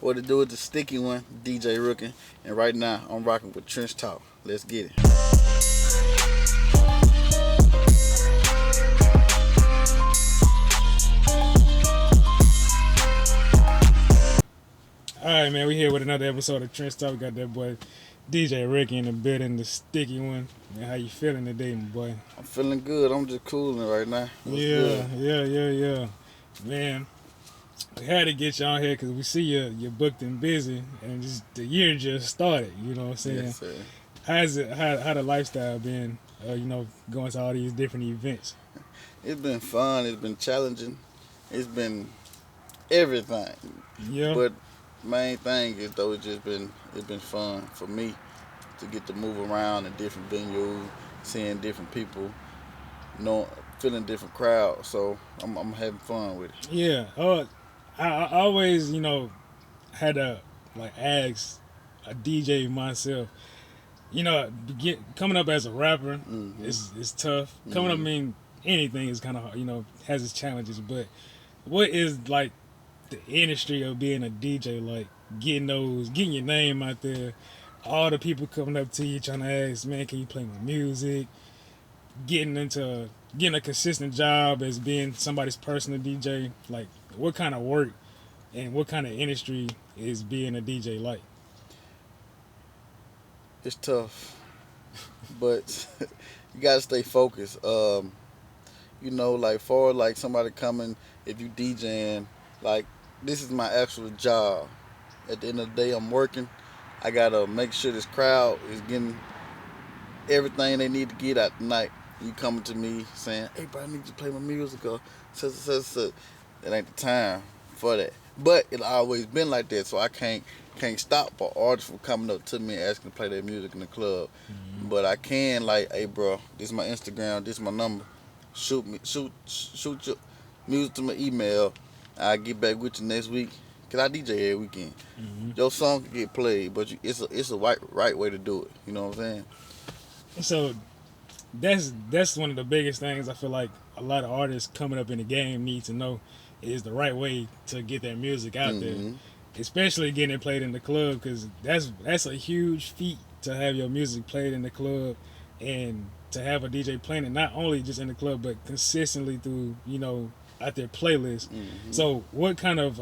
What to do with the sticky one, DJ Rookin. And right now, I'm rocking with TrenchTalk. Let's get it. All right, man. We here with another episode of Trench Talk. We got that boy DJ Ricky in the building, the sticky one. Man, how you feeling today, my boy? I'm feeling good. I'm just cooling right now. What's Yeah, good? yeah. Man, we had to get you on here because we see you're booked and busy, and just the year just started. You know what I'm saying? Yes, sir. How's it? How the lifestyle been? Going to all these different events. It's been fun. It's been challenging. It's been everything. Yeah, But main thing is though it's been fun for me to get to move around in different venues, seeing different people, know feeling different crowds. So I'm having fun with it. yeah. I always had to like ask a DJ myself. Coming up as a rapper Hmm. is tough. Coming up, Hmm. anything is kind of has its challenges. But what is like the industry of being a DJ like? Getting your name out there, all the people coming up to you trying to ask, man, can you play my music? Getting a consistent job as being somebody's personal DJ. Like, what kind of work and what kind of industry is being a DJ like? It's tough, but you gotta stay focused. Like for like somebody coming, if you DJing, like this is my actual job. At the end of the day, I'm working. I gotta make sure this crowd is getting everything they need to get out tonight. You coming to me saying, "Hey, bro, I need you to play my music," or such. It ain't the time for that. But it always been like that, so I can't stop for artists from coming up to me and asking to play their music in the club. But I can like, "Hey, bro, this is my Instagram, this is my number. Shoot your music to my email. I'll get back with you next week. Cause I DJ every weekend. Mm-hmm. Your song can get played, but it's a right way to do it. You know what I'm saying?" So that's one of the biggest things I feel like a lot of artists coming up in the game need to know is the right way to get their music out there, Hmm. especially getting it played in the club because that's a huge feat to have your music played in the club and to have a DJ playing it not only just in the club but consistently through out their playlist. Hmm. So what kind of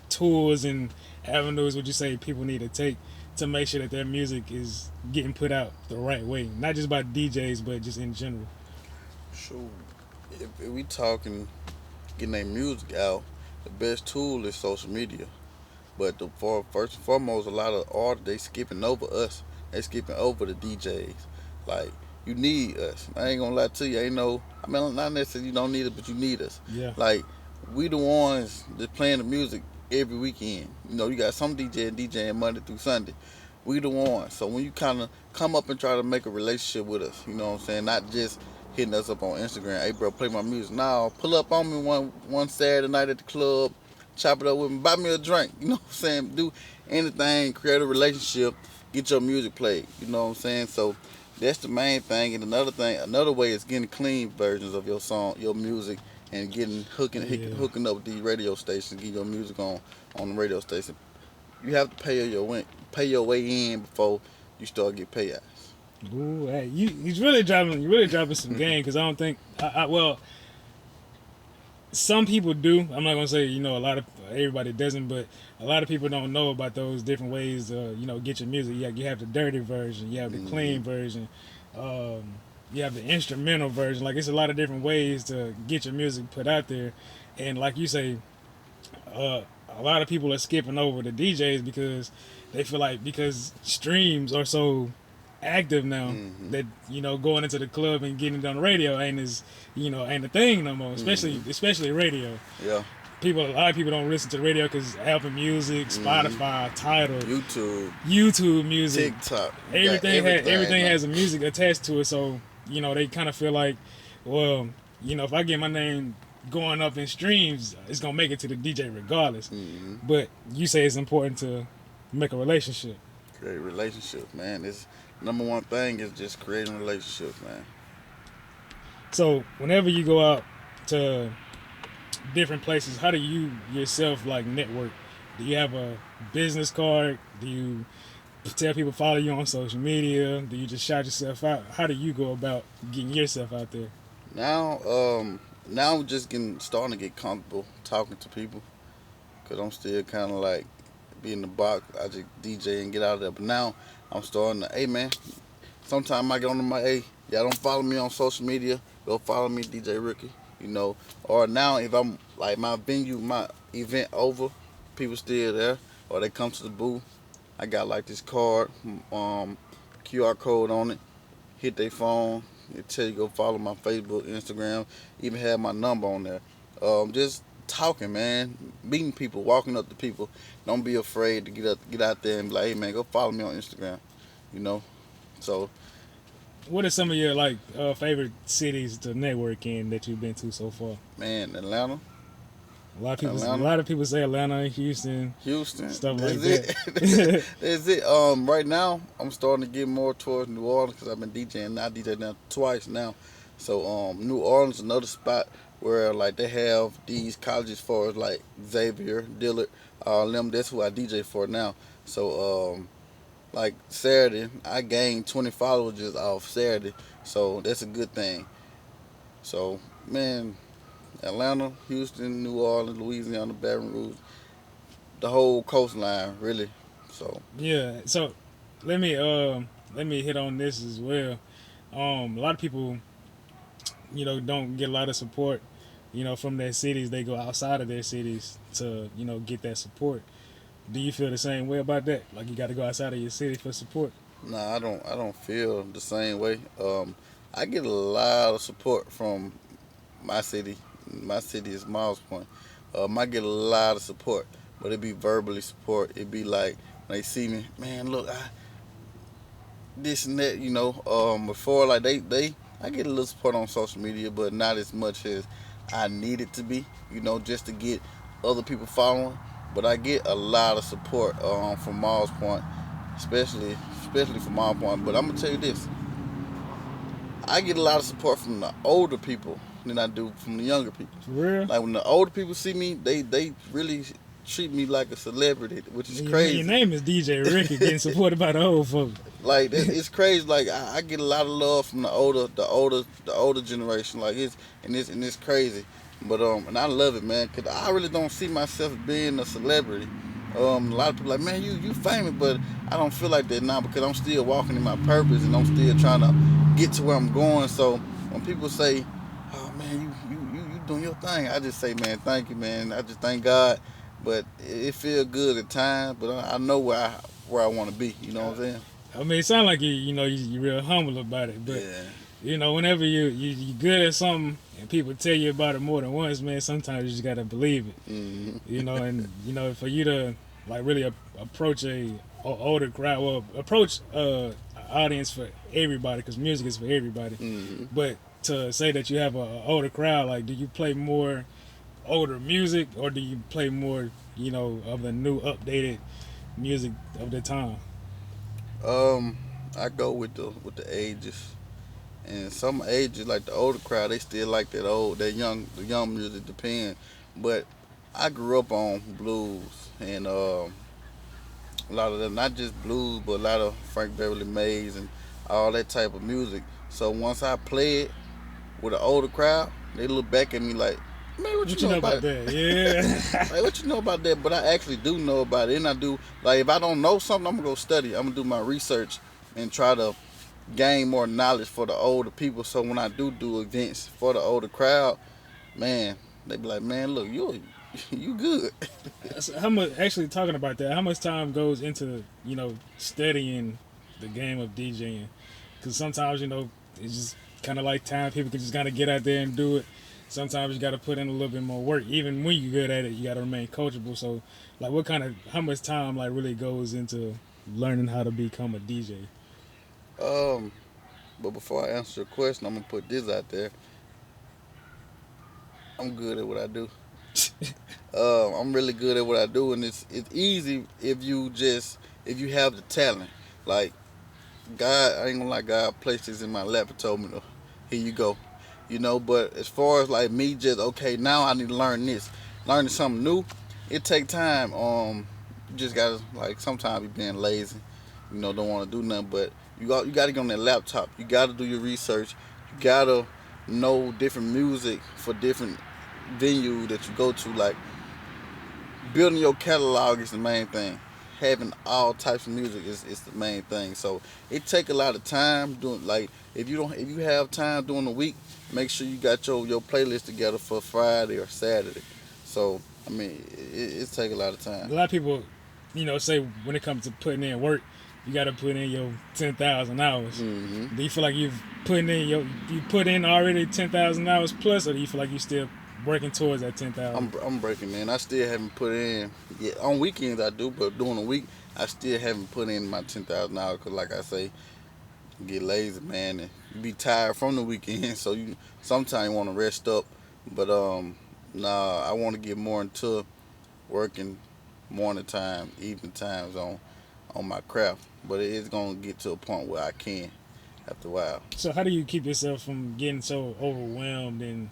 tools and avenues would you say people need to take to make sure that their music is getting put out the right way, not just by DJs but just in general? Sure. If we talking getting their music out, the best tool is social media. But for first and foremost, a lot of artists they skipping over us. They skipping over the DJs. Like you need us. I ain't gonna lie to you. Ain't no. I mean, not necessarily you don't need it, but you need us. Yeah. Like we the ones that playing the music every weekend. You got some DJing Monday through Sunday. We the ones. So when you kind of come up and try to make a relationship with us, you know what I'm saying? Not just hitting us up on Instagram. Hey, bro, play my music. Now pull up on me one Saturday night at the club, chop it up with me, buy me a drink. You know what I'm saying? Do anything, create a relationship, get your music played. You know what I'm saying? So that's the main thing. And another way is getting clean versions of your song, your music, and getting hooking up with these radio stations, getting your music on the radio station. You have to pay your way in before you start get payouts. Ooh, hey, you really dropping some game because I don't think well, some people do. I'm not gonna say a lot of everybody doesn't, but a lot of people don't know about those different ways to get your music. You have the dirty version, you have the clean Hmm. version, um, you have the instrumental version. Like it's a lot of different ways to get your music put out there, and like you say, a lot of people are skipping over the DJs because they feel like because streams are so active now Hmm. that going into the club and getting it on the radio ain't a thing no more, especially Hmm. especially radio. Yeah. A lot of people don't listen to the radio because Apple Music, Hmm. Spotify, Tidal, YouTube, YouTube Music, TikTok, you got everything now. has a music attached to it. So they kind of feel like, well, if I get my name going up in streams, it's gonna make it to the DJ regardless. Hmm. But you say it's important to make a relationship. Create relationships, man. It's number one thing is just creating relationships, man. So whenever you go out to different places, how do you yourself like network Do you have a business card? Do you tell people follow you on social media? Do you just shout yourself out? How do you go about getting yourself out there? Now, now I'm just getting starting to get comfortable talking to people because I'm still kind of like be in the box. I just DJ and get out of there. But now I'm starting to, hey man, sometimes I get on to my, hey, y'all don't follow me on social media, go follow me, DJ Ricky, you know. Or now if I'm like my venue, my event over, people still there, or they come to the booth. I got like this card, QR code on it. Hit their phone. It tell you go follow my Facebook, Instagram. Even have my number on there. Just talking, man, meeting people, walking up to people. Don't be afraid to get out there and be like, hey man, go follow me on Instagram. You know. So What are some of your like favorite cities to network in that you've been to so far? man, Atlanta, A Atlanta, lot of people say Atlanta, Houston, Houston. stuff That's like it. that. That's it. Right now I'm starting to get more towards New Orleans because I've been DJing. I DJ now twice now. So New Orleans is another spot where like they have these colleges for like Xavier, Dillard, all them. That's who I DJ for now. So like Saturday, I gained 20 followers just off Saturday. So that's a good thing. So man, Atlanta, Houston, New Orleans, Louisiana, Baton Rouge, the whole coastline really. So Yeah. So let me um let me hit on this as well. A lot of people, don't get a lot of support, from their cities. They go outside of their cities to, get that support. Do you feel the same way about that? Like you got to go outside of your city for support? nah, I don't feel the same way. I get a lot of support from my city. My city is Miles Point. I get a lot of support, but it be verbally support. It be like when they see me, man, look, this and that, you know. Before like they I get a little support on social media, but not as much as I need it to be, you know, just to get other people following. But I get a lot of support from Miles Point, especially from Miles Point. But I'm gonna tell you this, I get a lot of support from the older people than I do from the younger people. For real? Like when the older people see me, they really treat me like a celebrity, which is Your crazy. name is DJ Ricky, getting supported by the old folks. Like it's crazy. Like I get a lot of love from the older generation. Like it's crazy. But and I love it, man. Cause I really don't see myself being a celebrity. A lot of people like, man, you famous, but I don't feel like that now because I'm still walking in my purpose and I'm still trying to get to where I'm going. So when people say, oh man, you doing your thing, I just say, man, thank you, man. I just thank God. But it feels good at times. But I know where I want to be. You know what I'm saying? I mean, it sounds like you're real humble about it, but Yeah. whenever you good at something and people tell you about it more than once, man, sometimes you just gotta believe it. And for you to like really approach a older crowd, well, approach audience for everybody because music is for everybody. Hmm. But to say that you have a older crowd, like, do you play more older music or do you play more, of the new updated music of the time? Um, I go with the ages, and some ages like the older crowd, they still like the young music. Depend, but I grew up on blues and a lot of them, not just blues, but a lot of Frank Beverly Mays and all that type of music. So once I play it with an older crowd, they look back at me like, man, what you What you know know about about it? that? Yeah. Like, what you know about that? But I actually do know about it. And I do, like, if I don't know something, I'm going to go study. I'm going to do my research and try to gain more knowledge for the older people. So when I do events for the older crowd, man, they be like, man, look, you good. So how much actually talking about that? How much time goes into studying the game of DJing? Because sometimes it's just kind of like time. People can just kind of get out there and do it. Sometimes you got to put in a little bit more work. Even when you're good at it, you got to remain coachable. So, like, how much time like really goes into learning how to become a DJ? Um, but before I answer your question, I'm going to put this out there. I'm good at what I do. I'm really good at what I do, and it's easy if you have the talent. Like God, I ain't gonna lie, God placed this in my lap and told me, to, here you go. You know, but as far as like me just, okay, now I need to learn this. Learning something new, it take time. You just gotta like sometimes you being lazy, don't want to do nothing. But you gotta get on that laptop. You gotta do your research. You gotta know different music for different venue that you go to. Like building your catalog is the main thing. Having all types of music is the main thing. So it take a lot of time doing like if you have time during the week, make sure you got your playlist together for Friday or Saturday. So I mean it take a lot of A time. lot of people, say when it comes to putting in work, you got to put in your 10,000 hours. Hmm. Do you feel like you put in already 10,000 hours plus, or do you feel like you still working towards that 10,000? I'm breaking in. I still haven't put in. Yeah, on weekends I do, but during the week I still haven't put in my 10,000 hours. Cause like I say, you get lazy, man, and you be tired from the weekend. So you sometimes you want to rest up, but nah, I want to get more into working morning time, evening times on my craft. But it is gonna get to a point where I can after a while. So how do you keep yourself from getting so overwhelmed and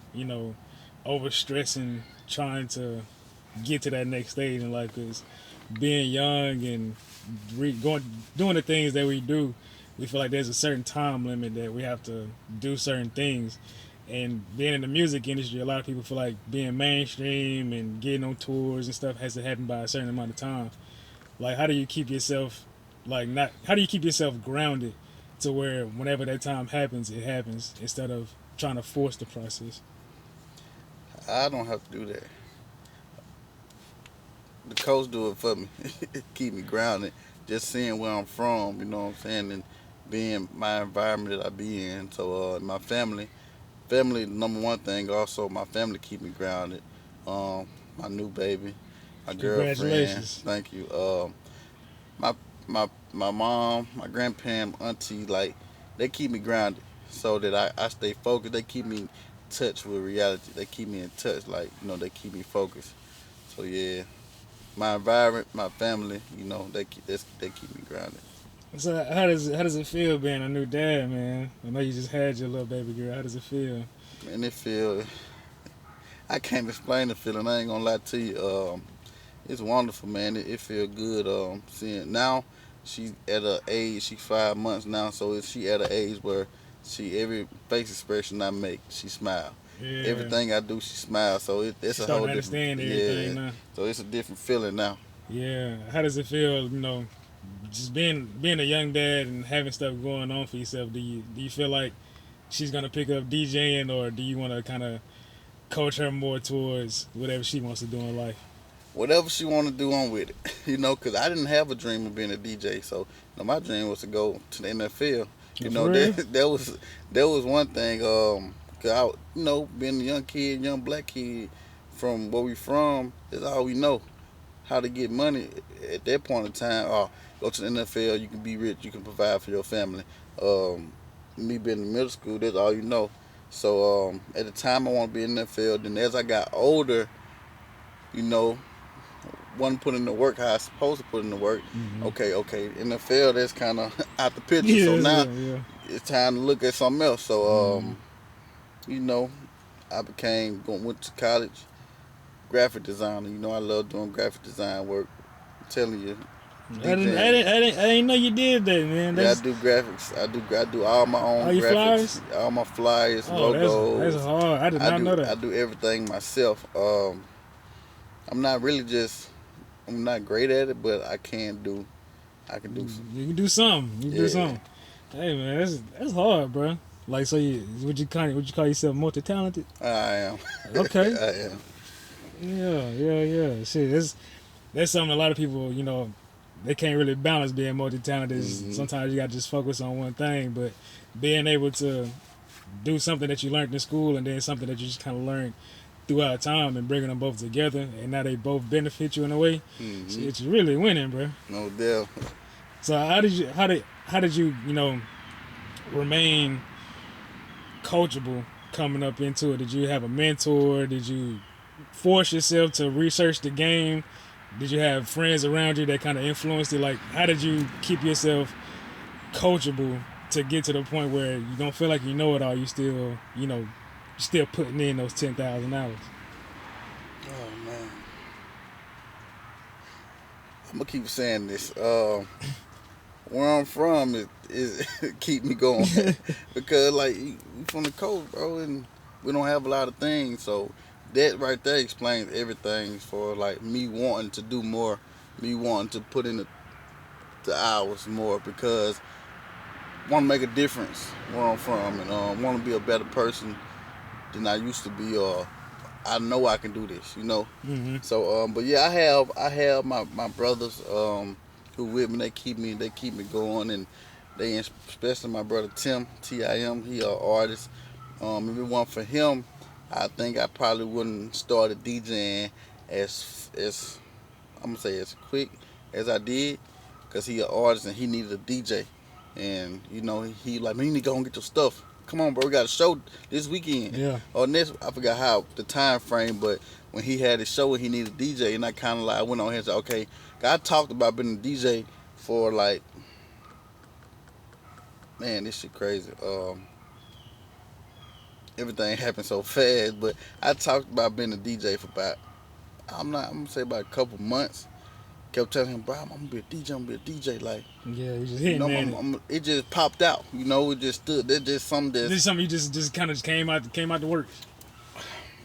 overstressing, trying to get to that next stage in life? Because being young and going doing the things that we do, we feel like there's a certain time limit that we have to do certain things. And being in the music industry, a lot of people feel like being mainstream and getting on tours and stuff has to happen by a certain amount of time. Like, how do you keep yourself not? How do you keep yourself grounded to where whenever that time happens, it happens instead of trying to force the process? I don't have to do that. The coach do it for me. Keep me grounded. Just seeing where I'm from, you know what I'm saying, and being my environment that I be in. So my family number one thing. Also, my family keep me grounded. My new baby, my girlfriend. Congratulations. Thank you. My my mom, my grandparent, auntie, like they keep me grounded so that I stay focused. They keep me in touch with reality. They keep me in touch, like they keep me focused. So yeah, my environment, my family, they keep me grounded. So how does it feel being a new dad, man? I know you just had your little baby girl. How does it feel? And it feel I can't explain the feeling. I ain't gonna lie to you. It's wonderful, man. It feel good. Seeing now she's at a age. She's 5 months now, so she at an age where she every face expression I make, she smile. Yeah, Everything I do, she smiles. So it's she's a starting whole to different. understand everything Yeah. now. So it's a different feeling now. Yeah, how does it feel? Just being a young dad and having stuff going on for yourself. Do you feel like she's gonna pick up DJing, or do you want to kind of coach her more towards whatever she wants to do in life? Whatever she want to do, I'm with it. Because I didn't have a dream of being a DJ. So my dream was to go to the NFL. Oh, for real? That was one thing. 'Cause being a young kid, young black kid from where we from, is all we know. How to get money at that point in time. Go to the NFL, you can be rich, you can provide for your family. Um, Me being in middle school, that's all you know. So at the time, I want to be in the NFL. Then as I got older, you know, wasn't put in the work how I supposed to put in the work. Mm-hmm. Okay, NFL that's kind of out the picture. So Yeah, now yeah, yeah. it's time to look at something else. So Mm. you know, I went to college, graphic designer. I love doing graphic design work. I'm telling you, I didn't, I DJing. didn't, I didn't, I didn't know you did that, man. Yeah, I That's do graphics. I do all my own all your graphics, flyers. all my flyers, Oh, that's logos. hard. I did not know I that. do everything myself. I'm not really just I'm not great at it, but I can do You can do something. You can do yeah. something. Hey, man, that's hard, bro. Like, so would you call yourself multi talented? I am. Okay. I am. Yeah, yeah, yeah. Shit, that's something a lot of people, they can't really balance being multi talented. Hmm. Sometimes you got to just focus on one thing, but being able to do something that you learned in school and then something that you just kind of learned throughout time and bringing them both together, and now they both benefit you in a way. Hmm. Shit, it's really winning, bro. No doubt. So how did you remain coachable coming up into it? Did you have a mentor? Did you force yourself to research the game? Did you have friends around you that kind of influenced it? Like, how did you keep yourself coachable to get to the point where you don't feel like you know it all? You still putting in those 10,000 hours. Oh man. I'm gonna keep saying this. Where I'm from is keep me going because like we from the coast, bro, and we don't have a lot of things. So that right there explains everything for like me wanting to do more, me wanting to put in the hours more because I want to make a difference where I'm from and want to be a better person than I used to be. Or I know I can do this, you know. Mm-hmm. So, but yeah, I have my brothers who with me. They keep me going, and especially my brother Tim. He a artist. If it weren't for him, I think I probably wouldn't started DJing as I'm gonna say as quick as I did, cause he an artist and he needed a DJ, and you know he like man, you need to go and get your stuff. Come on, bro, we got a show this weekend Yeah. or next. I forgot how the time frame, but when he had his show and he needed a DJ, and I kind of like I went on here and said, okay, I talked about being a DJ for like man, this shit crazy. Everything happened so fast, but I talked about being a DJ for about I'm gonna say about a couple months. Kept telling him, bro, I'm gonna be a DJ. I'm gonna be a DJ. Like, Yeah, you just you know, hitting at it. it just popped out. You know, it just stood. That's just something This that's. is something you just kind of came out to work.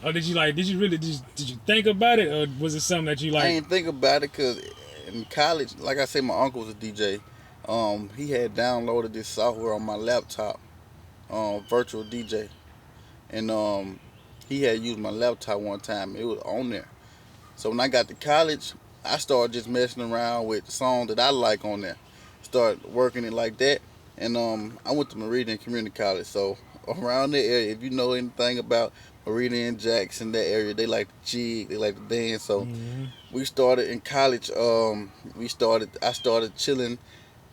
Or did you like? Did you really? Did you think about it, or was it something that you I like? ain't think about it because in college, like I said, my uncle was a DJ. He had downloaded this software on my laptop, virtual DJ, and he had used my laptop one time. It was on there. So when I got to college, I started just messing around with songs that I like on there. Started working it like that, and I went to Meridian Community College. So around the area, if you know anything about Meridian, Jackson, that area, they like to jig, they like to dance. So Mm-hmm. we started in college. I started chilling,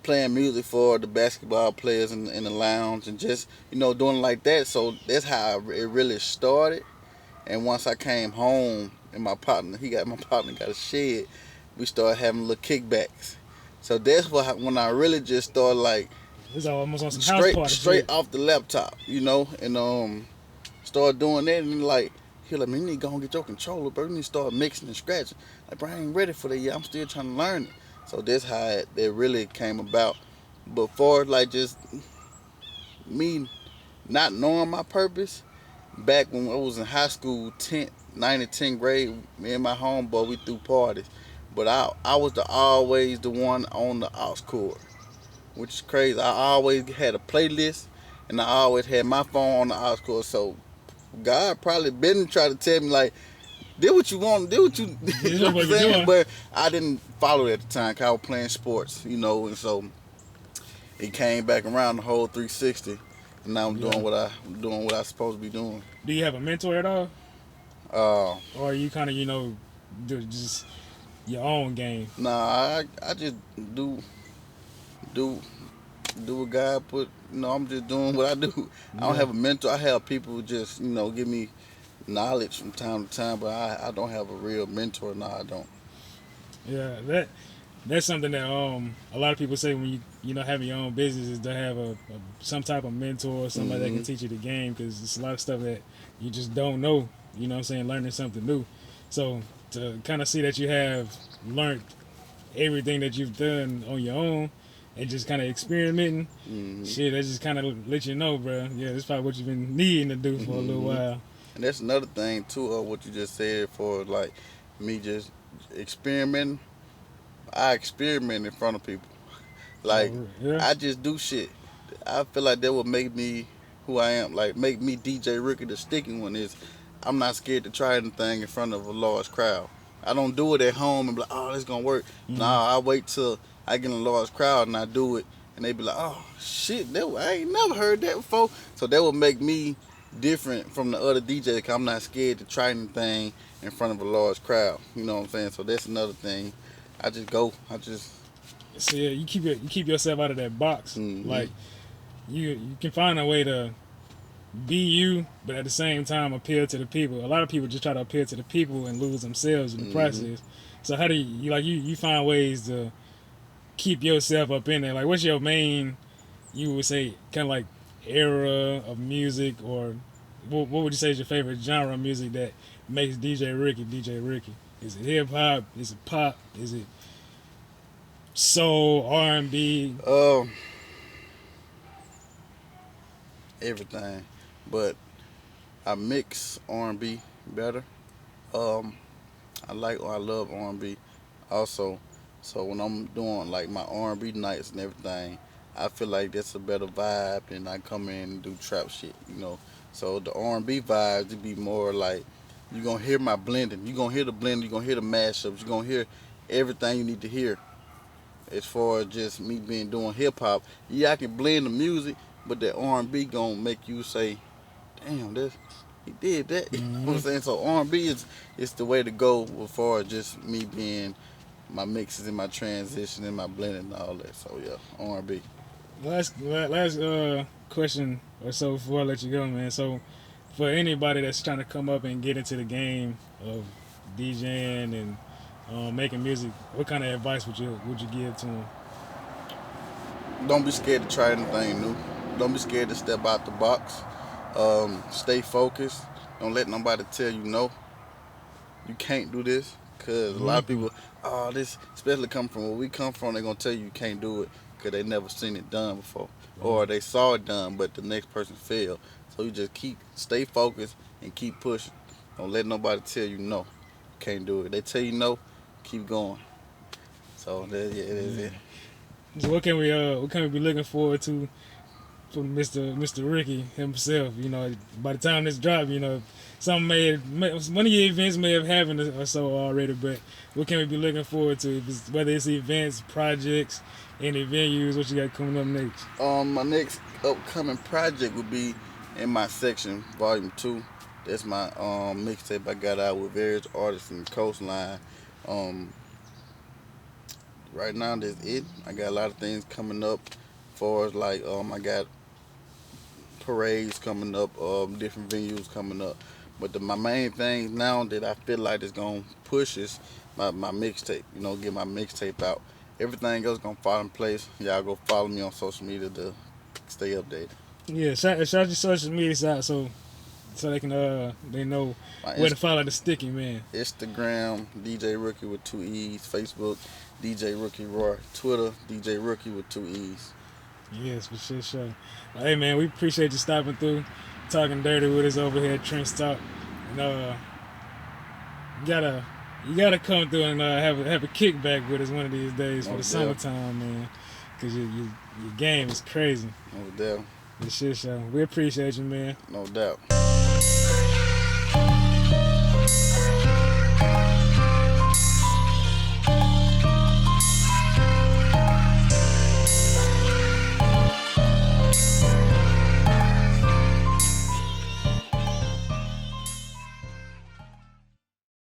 playing music for the basketball players in the lounge, and just doing like that. So that's how it really started. And once I came home and my partner got a shed, we started having little kickbacks. So that's when I really just started like It's almost on some house straight party straight shit. off the laptop, and started doing that and like he like, man, you need to go and get your controller, bro. You need to start mixing and scratching. Like, bro, I ain't ready for that yet. I'm still trying to learn it. So that's how it really came about. But for like just me not knowing my purpose, back when I was in high school, 9th and 10th grade, me and my homeboy, we threw parties. But I was always the one on the aux cord, which is crazy. I always had a playlist, and I always had my phone on the aux cord. So God probably been trying to tell me like, do what you want, do what you, This you is know what what I'm we're saying? doing. But I didn't follow it at the time, cause I was playing sports, and so it came back around the whole 360, and now I'm Yeah. doing what I supposed to be doing. Do you have a mentor at all, Uh, or are you kind of just your own game? Nah, I just do do do what God put. I'm just doing what I do. I don't Yeah. have a mentor. I have people who just give me knowledge from time to time, but I don't have a real mentor. No, I don't. Yeah. That's something that a lot of people say when you having your own business is to have some type of mentor or somebody that can Hmm. teach you the game, because it's a lot of stuff that you just don't know. You know what I'm saying? Learning something new. So to kind of see that you have learned everything that you've done on your own and just kind of experimenting, Hmm. shit, that just kind of let you know, bro. Yeah, that's probably what you've been needing to do for a little Hmm. while. And that's another thing too of what you just said for like me just experimenting. I experiment in front of people. Like Yeah. I just do shit. I feel like that would make me who I am. Like make me DJ Ricky the sticky one is I'm not scared to try anything in front of a large crowd. I don't do it at home and be like, oh, this gonna work. Mm-hmm. Nah, I wait till I get in a large crowd and I do it, and they be like, oh shit, I ain't never heard that before. So that would make me different from the other DJ. Cause I'm not scared to try anything in front of a large crowd. You know what I'm saying? So that's another thing. I just go. I just. So yeah, you keep yourself out of that box. Hmm. Like you can find a way to be you, but at the same time appeal to the people. A lot of people just try to appeal to the people and lose themselves in the Hmm. process. So how do you find ways to keep yourself up in there? Like, what's your main, you would say, kind of like era of music, or what would you say is your favorite genre of music that makes DJ Ricky DJ Ricky? Is it hip hop? Is it pop? Is it soul, R&B? Um, everything, but I mix R&B better. Um, I love R&B also. So when I'm doing like my R&B nights and everything, I feel like that's a better vibe than I come in and do trap shit. So the R&B vibes to be more like you gonna hear my blending. You gonna hear the blending. You gonna hear the mashups. You gonna hear everything you need to hear as far as just me being doing hip hop. Yeah, I can blend the music, but that R&B gonna make you say, "Damn, this he did that." You know what I'm Hmm. saying? So R&B is the way to go as far as just me being my mixes and my transition and my blending and all that. So yeah, R&B. Last question or so before I let you go, man. So for anybody that's trying to come up and get into the game of DJing and making music, what kind of advice would you give to them? Don't be scared to try anything new. Don't be scared to step out the box. Stay focused. Don't let nobody tell you no. You can't do this. Cause a lot of Hmm. people, oh, this especially come from where we come from, they're gonna tell you can't do it because they never seen it done before, or Right. they saw it done, but the next person failed. So you just stay focused and keep pushing. Don't let nobody tell you no. Can't do it. They tell you no, keep going. So yeah, that is it. Yeah. So what can we be looking forward to from Mr. Ricky himself? By the time this drop, some one of your events may have happened or so already, but what can we be looking forward to? Whether it's events, projects, any venues, what you got coming up next? My next upcoming project would be in my section, Volume Two. That's my mixtape I got out with various artists from the coastline. Um, right now that's it. I got a lot of things coming up, for as like I got parades coming up, different venues coming up. But my main thing now that I feel like is gonna push is my mixtape. Get my mixtape out. Everything else gonna fall in place. Y'all go follow me on social media to stay updated. Yeah, shout your social media out so they know My where to follow the sticky man. Instagram, DJ Rookie with two E's. Facebook, DJ Rookie Roy. Twitter, DJ Rookie with two E's. Yes, for sure. Hey man, we appreciate you stopping through, talking dirty with us over here at Trench Talk. And you gotta you gotta come through and have a kickback with us one of these days for No the doubt. summertime, man. Cause your game is crazy. No doubt. For sure. We appreciate you, man. No doubt.